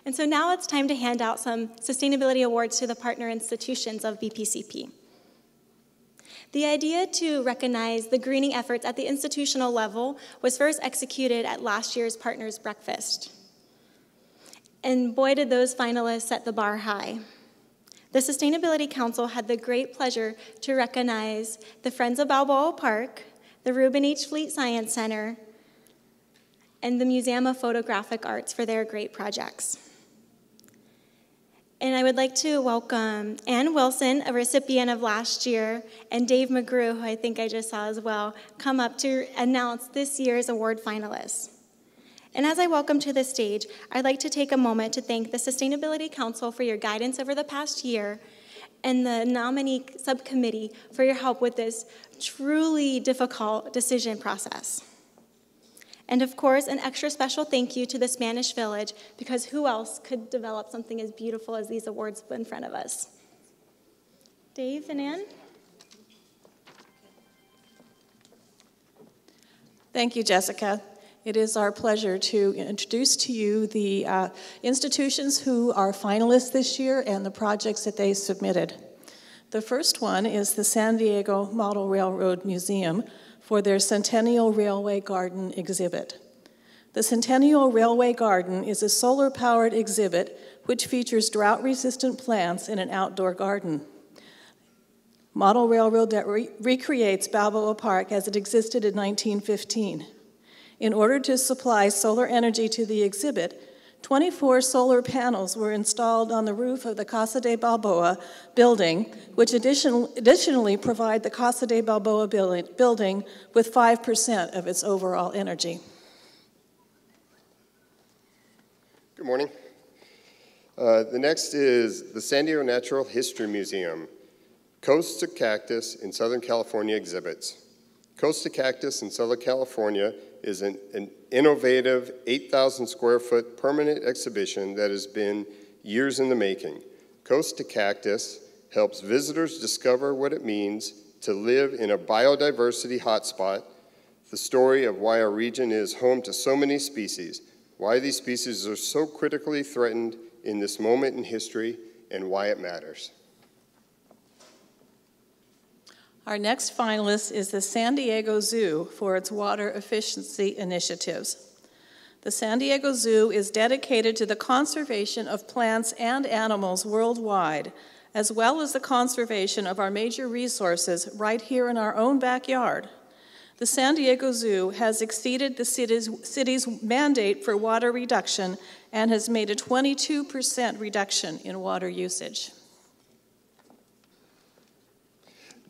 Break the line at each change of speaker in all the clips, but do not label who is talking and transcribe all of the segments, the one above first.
And so now it's time to hand out some sustainability awards to the partner institutions of BPCP. The idea to recognize the greening efforts at the institutional level was first executed at last year's Partners Breakfast. And boy, did those finalists set the bar high. The Sustainability Council had the great pleasure to recognize the Friends of Balboa Park, the Reuben H. Fleet Science Center, and the Museum of Photographic Arts for their great projects. And I would like to welcome Ann Wilson, a recipient of last year, and Dave McGrew, who I think I just saw as well, come up to announce this year's award finalists. And as I welcome to the stage, I'd like to take a moment to thank the Sustainability Council for your guidance over the past year and the nominee subcommittee for your help with this truly difficult decision process. And of course, an extra special thank you to the Spanish Village, because who else could develop something as beautiful as these awards in front of us? Dave and Ann?
Thank you, Jessica. It is our pleasure to introduce to you the institutions who are finalists this year and the projects that they submitted. The first one is the San Diego Model Railroad Museum for their Centennial Railway Garden exhibit. The Centennial Railway Garden is a solar-powered exhibit which features drought-resistant plants in an outdoor garden. Model Railroad that recreates Balboa Park as it existed in 1915. In order to supply solar energy to the exhibit, 24 solar panels were installed on the roof of the Casa de Balboa building, which additionally provide the Casa de Balboa building with 5% of its overall energy.
Good morning. The next is the San Diego Natural History Museum. Coast to Cactus in Southern California exhibits. Coast to Cactus in Southern California is an innovative 8,000 square foot permanent exhibition that has been years in the making. Coast to Cactus helps visitors discover what it means to live in a biodiversity hotspot, the story of why our region is home to so many species, why these species are so critically threatened in this moment in history, and why it matters.
Our next finalist is the San Diego Zoo for its water efficiency initiatives. The San Diego Zoo is dedicated to the conservation of plants and animals worldwide, as well as the conservation of our major resources right here in our own backyard. The San Diego Zoo has exceeded the city's mandate for water reduction and has made a 22% reduction in water usage.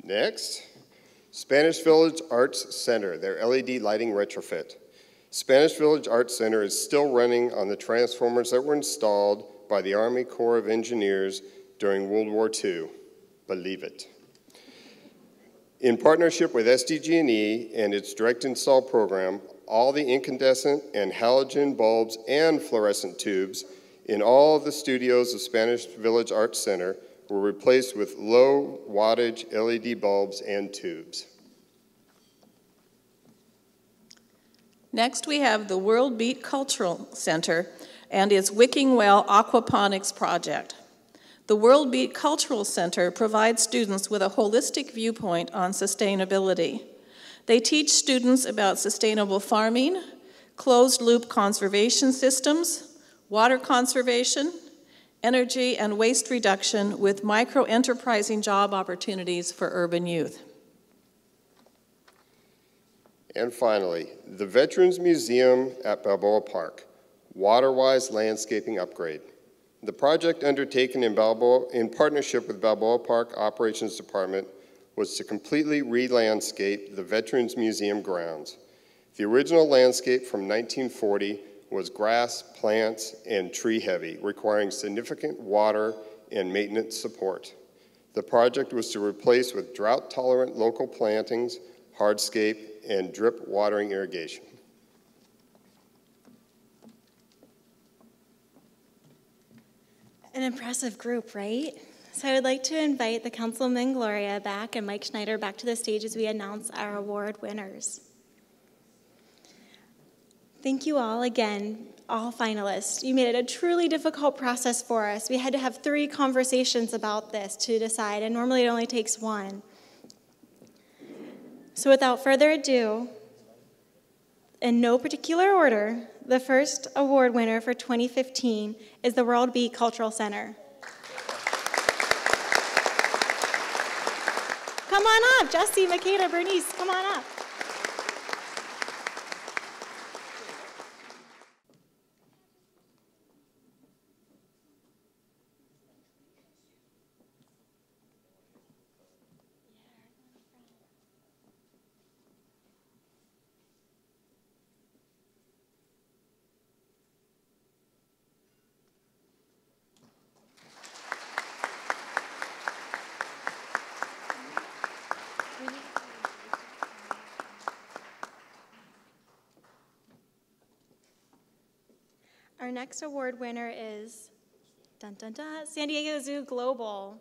Next, Spanish Village Arts Center, their LED lighting retrofit. Spanish Village Arts Center is still running on the transformers that were installed by the Army Corps of Engineers during World War II. Believe it. In partnership with SDG&E and its direct install program, all the incandescent and halogen bulbs and fluorescent tubes in all of the studios of Spanish Village Arts Center were replaced with low wattage LED bulbs and tubes.
Next, we have the World Beat Cultural Center and its Wicking Well Aquaponics project. The World Beat Cultural Center provides students with a holistic viewpoint on sustainability. They teach students about sustainable farming, closed-loop conservation systems, water conservation, energy and waste reduction with micro-enterprising job opportunities for urban youth.
And finally, the Veterans Museum at Balboa Park, WaterWise Landscaping Upgrade. The project undertaken in partnership with Balboa Park Operations Department was to completely re-landscape the Veterans Museum grounds. The original landscape from 1940 was grass, plants, and tree heavy, requiring significant water and maintenance support. The project was to replace with drought-tolerant local plantings, hardscape, and drip watering irrigation.
An impressive group, right? So I would like to invite the Councilman Gloria back and Mike Schneider back to the stage as we announce our award winners. Thank you all again, all finalists. You made it a truly difficult process for us. We had to have 3 conversations about this to decide, and normally it only takes 1. So without further ado, in no particular order, the first award winner for 2015 is the World Beat Cultural Center. Come on up, Jesse, Makeda, Bernice, come on up. Our next award winner is dun, dun, dun, San Diego Zoo Global.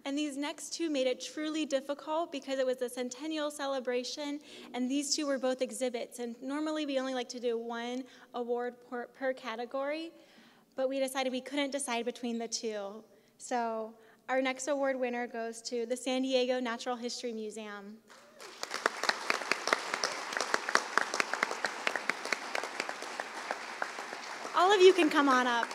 And these next 2 made it truly difficult because it was a centennial celebration, and these 2 were both exhibits. And normally we only like to do 1 award per category, but we decided we couldn't decide between the 2. So our next award winner goes to the San Diego Natural History Museum. All of you can come on up.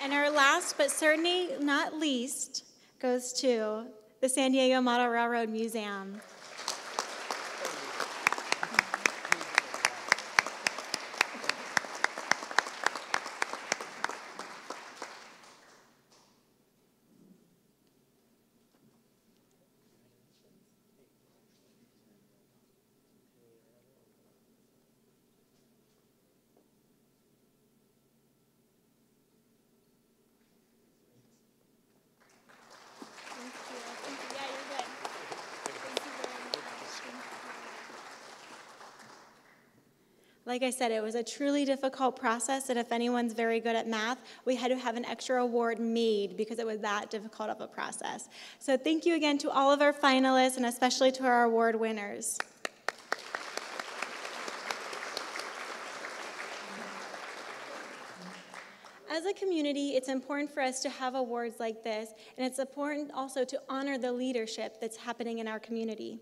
And our last, but certainly not least, goes to the San Diego Model Railroad Museum. Like I said, it was a truly difficult process, and if anyone's very good at math, we had to have an extra award made because it was that difficult of a process. So thank you again to all of our finalists, and especially to our award winners. As a community, it's important for us to have awards like this, and it's important also to honor the leadership that's happening in our community.